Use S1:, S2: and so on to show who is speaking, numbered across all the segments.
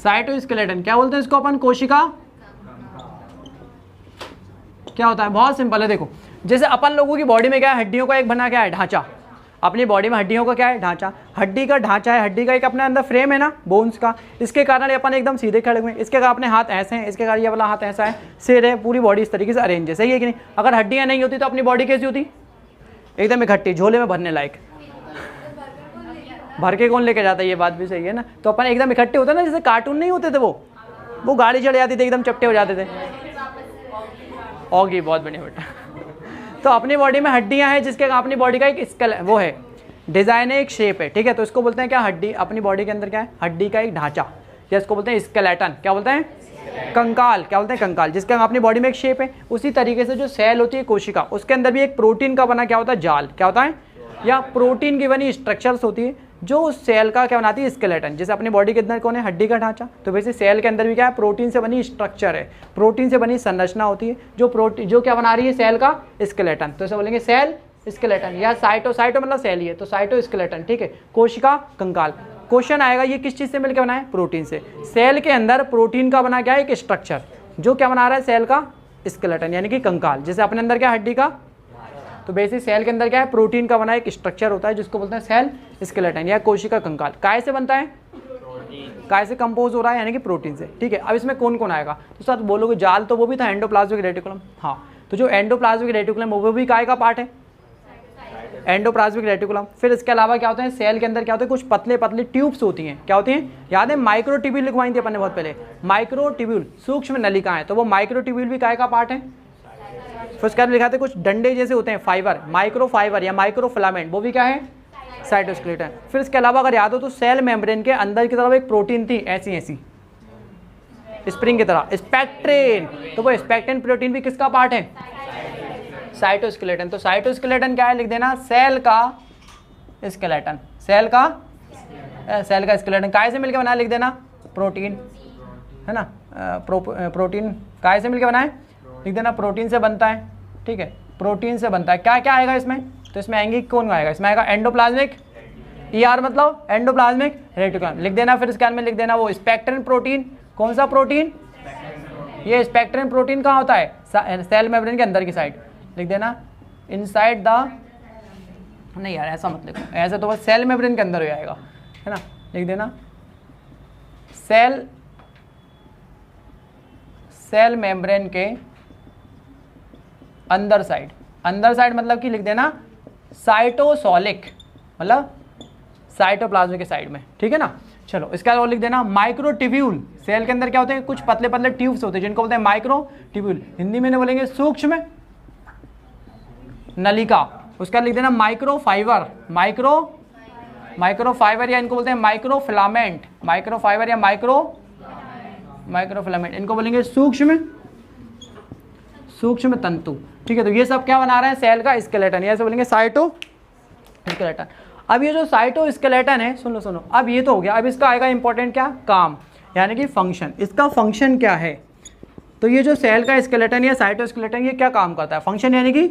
S1: Cytoskeleton क्या बोलते हैं इसको अपन, कोशिका क्या होता है, बहुत सिंपल है। देखो जैसे अपन लोगों की बॉडी में क्या है, हड्डियों का एक बना क्या है ढांचा, अपनी बॉडी में हड्डियों का क्या है ढांचा, हड्डी का ढांचा है, हड्डी का एक अपने अंदर फ्रेम है ना बोन्स का, इसके कारण अपन एकदम सीधे खड़े हुए हैं, इसके कारण अपने हाथ ऐसे हैं, इसके कारण ये वाला हाथ ऐसा है, सिर है, पूरी बॉडी इस तरीके से अरेंज है, सही है कि नहीं। अगर हड्डियां नहीं होती तो अपनी बॉडी कैसी होती, एकदम इकट्ठी, झोले में भरने लायक। भर के कौन लेके जाता है, ये बात भी सही है ना। तो अपन एकदम इकट्ठे होते ना, जैसे कार्टून नहीं होते थे वो गाड़ी चढ़ जाती थी, एकदम चपटे हो जाते थे। ओगी बहुत बढ़िया बेटा। तो अपनी बॉडी में हड्डियां हैं जिसके अपनी बॉडी का एक स्केल वो है, डिजाइन है, एक शेप है, ठीक है। तो इसको बोलते हैं क्या, हड्डी, अपनी बॉडी के अंदर क्या है, हड्डी का एक ढांचा, या इसको बोलते हैं स्केलेटन, क्या बोलते हैं, कंकाल, क्या बोलते हैं, कंकाल, जिसके अपनी बॉडी में एक शेप है। उसी तरीके से जो सेल होती है कोशिका, उसके अंदर भी एक प्रोटीन का बना क्या होता है, जाल, क्या होता है, या प्रोटीन की बनी स्ट्रक्चर्स होती है जो उस सेल का क्या बनाती है, स्केलेटन। जैसे अपनी बॉडी के अंदर कौन है, हड्डी का ढांचा, तो वैसे सेल के अंदर भी क्या है, प्रोटीन से बनी स्ट्रक्चर है, प्रोटीन से बनी संरचना होती है जो क्या बना रही है, सेल का स्केलेटन। तो इसे बोलेंगे सेल स्केलेटन, या साइटो मतलब सेल ही है, तो साइटो स्केलेटन, ठीक है। कोशिका, कंकाल। क्वेश्चन आएगा ये किस चीज़ से मिलकर बना है, प्रोटीन से। सेल के अंदर प्रोटीन का बना क्या है, एक स्ट्रक्चर, जो क्या बना रहा है, सेल का स्केलेटन, यानी कि कंकाल। जैसे अपने अंदर क्या, हड्डी का, तो बेसिक सेल के अंदर क्या है, प्रोटीन का बना एक स्ट्रक्चर होता है जिसको बोलते हैं सेल स्केलेटन या कोशिका कंकाल। काय से बनता है, काय से कंपोज हो रहा है, यानी कि प्रोटीन से, ठीक है। अब इसमें कौन कौन आएगा, तो साथ बोलोगे जाल, तो वो भी था एंडोप्लाज्मिक रेटिकुलम, हाँ। तो जो एंडोप्लाज्मिक रेटिकुलम वो भी काय का पार्ट है, एंडोप्लाज्मिक रेटिकुलम। फिर इसके अलावा क्या होता है, सेल के अंदर क्या होता है, कुछ पतले पतले ट्यूब्स होती हैं, क्या होती हैं, याद है, माइक्रोट्यूब्यूल लिखवाई थी अपन ने बहुत पहले, माइक्रोट्यूब्यूल, सूक्ष्म नलिकाएं, तो वो माइक्रोट्यूब्यूल भी काय का पार्ट है। फिर उसके बाद लिखा था कुछ डंडे जैसे होते हैं, फाइबर, माइक्रो फाइबर या माइक्रो फिलामेंट, वो भी क्या है, साइटोस्केलेटन। फिर इसके अलावा अगर याद हो तो सेल मेम्ब्रेन के अंदर की तरफ एक प्रोटीन थी, ऐसी ऐसी स्प्रिंग की तरह, स्पेक्ट्रेन, तो वो स्पेक्ट्रेन प्रोटीन भी किसका पार्ट है, साइटोस्केलेटन। तो साइटोस्केलेटन क्या है, लिख देना सेल का स्केलेटन, सेल का स्केलेटन। काय से मिलकर बना है, लिख देना प्रोटीन, है ना, प्रोटीन काय से मिलकर बना है, लिख देना प्रोटीन से बनता है, ठीक है, प्रोटीन से बनता है। क्या क्या आएगा इसमें, तो इसमें आएंगे कौन आएगा, इसमें आएगा एंडोप्लाज्मिक, ER मतलब एंडोप्लाज्मिक रेटिकुलम, लिख देना। फिर इसके में लिख देना वो स्पेक्ट्रेन प्रोटीन, कौन सा प्रोटीन, ये स्पेक्ट्रेन प्रोटीन कहाँ होता है, सेल मेम्ब्रेन के अंदर की साइड, लिख देना इनसाइड द, नहीं यार ऐसा मत लिखो, ऐसे तो बस सेल मेम्ब्रेन के अंदर हो जाएगा, है ना, लिख देना सेल मेम्ब्रेन के अंदर साइड, अंदर साइड मतलब कि लिख देना साइटोसोलिक, मतलब साइटोप्लाज्म के साइड में, ठीक है ना। चलो इसके बाद और लिख देना माइक्रोट्यूब्यूल, सेल के अंदर क्या होते हैं, कुछ पतले पतले ट्यूब्स होते हैं जिनको बोलते हैं माइक्रोट्यूब्यूल, हिंदी में बोलेंगे सूक्ष्म नलिका। उसका लिख देना माइक्रोफाइबर, माइक्रोफाइबर या इनको बोलते हैं माइक्रोफिलामेंट, माइक्रोफाइबर या माइक्रोफिलामेंट, इनको बोलेंगे सूक्ष्म तंतु, ठीक है। तो ये सब क्या बना रहे हैं, सेल का स्केलेटन, या बोलेंगे साइटोस्केलेटन। अब ये जो साइटोस्केलेटन है, सुनो, अब ये तो हो गया, अब इसका आएगा इंपॉर्टेंट क्या, काम, यानी कि फंक्शन। इसका फंक्शन क्या है, तो ये जो सेल का स्केलेटन या साइटोस्केलेटन ये क्या काम करता है, फंक्शन यानी कि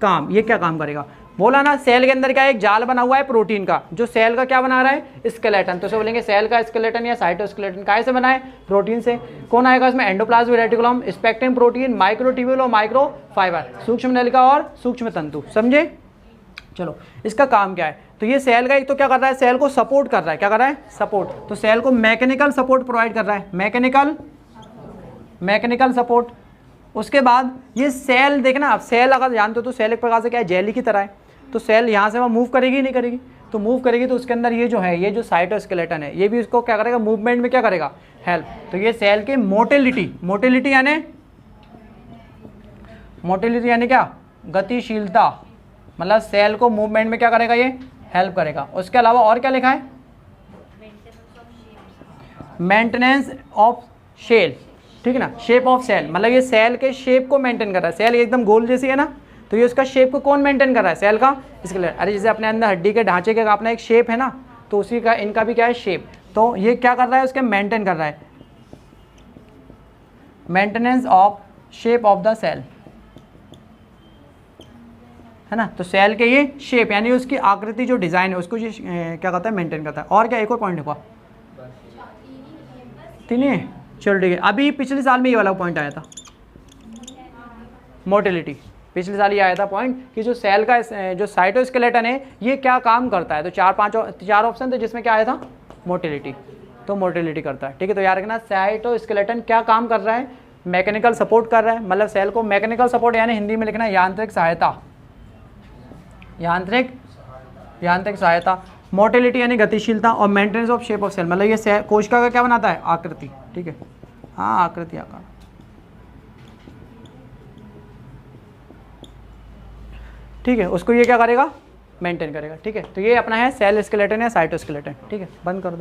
S1: काम, ये क्या काम करेगा, बोला ना सेल के अंदर क्या एक जाल बना हुआ है प्रोटीन का, जो सेल का क्या बना रहा है, स्केलेटन। तो बोलेंगे सेल का स्केलेटन या साइटोस्केलेटन काय से बना है, प्रोटीन से। कौन आएगा इसमें, endoplasmic reticulum, spectrum protein, microtubule और माइक्रोफाइबर, सूक्ष्म नलिका और सूक्ष्म तंतु, समझे। चलो इसका काम क्या है, तो ये सेल का एक तो क्या कर रहा है, सेल को सपोर्ट कर रहा है, क्या कर रहा है, सपोर्ट। तो सेल को मैकेनिकल सपोर्ट प्रोवाइड कर रहा है, मैकेनिकल सपोर्ट। उसके बाद ये सेल देखना, अब सेल अगर जानते हो तो सेल एक प्रकार से क्या है, जेली की तरह है। तो सेल यहाँ से वहाँ मूव करेगी नहीं करेगी, तो मूव करेगी तो उसके अंदर ये जो है, ये जो साइटोस्केलेटन है, ये भी उसको क्या करेगा, मूवमेंट में क्या करेगा, हेल्प। तो ये सेल के मोटिलिटी यानी क्या, गतिशीलता, मतलब सेल को मूवमेंट में क्या करेगा, ये हेल्प करेगा। उसके अलावा और क्या लिखा है, मेंटेनेंस ऑफ शेल, ठीक है ना, शेप ऑफ सेल, मतलब ये सेल के शेप को मेंटेन कर रहा है। सेल एकदम गोल जैसी है ना, तो ये उसका शेप को कौन मेंटेन कर रहा है, सेल का स्केलेटन। अरे जैसे अपने अंदर हड्डी के ढांचे का अपना एक शेप है ना, तो उसी का इनका भी क्या है, शेप। तो ये क्या कर रहा है, उसके मेंटेन कर रहा है, maintenance of shape of the cell, है ना। तो सेल के ये शेप यानी उसकी आकृति जो डिजाइन है उसको ये क्या करता है, मेंटेन करता है। और क्या, एक और पॉइंट लिखा, नहीं है, चलो ठीक है। अभी पिछले साल में ये वाला पॉइंट आया था, मोटिलिटी। पिछले साल ये आया था पॉइंट कि जो सेल का जो साइटोस्केलेटन है ये क्या काम करता है। तो चार ऑप्शन थे जिसमें क्या आया था, मोटिलिटी। तो मोटिलिटी करता है, ठीक है। तो याद रखना साइटोस्केलेटन क्या काम कर रहा है, मैकेनिकल सपोर्ट कर रहा है, मतलब सेल को मैकेनिकल सपोर्ट, यानी हिंदी में लिखना है यांत्रिक सहायता, यांत्रिक सहायता। मोटिलिटी यानी गतिशीलता, और maintenance of shape of cell, मतलब ये कोशिका का क्या बनाता है, आकृति, ठीक है। हाँ, आकृति, आकार, ठीक है। उसको ये क्या करेगा, मेंटेन करेगा, ठीक है। तो ये अपना है सेल स्केलेटन या साइटोस्केलेटन, ठीक है। बंद कर दो।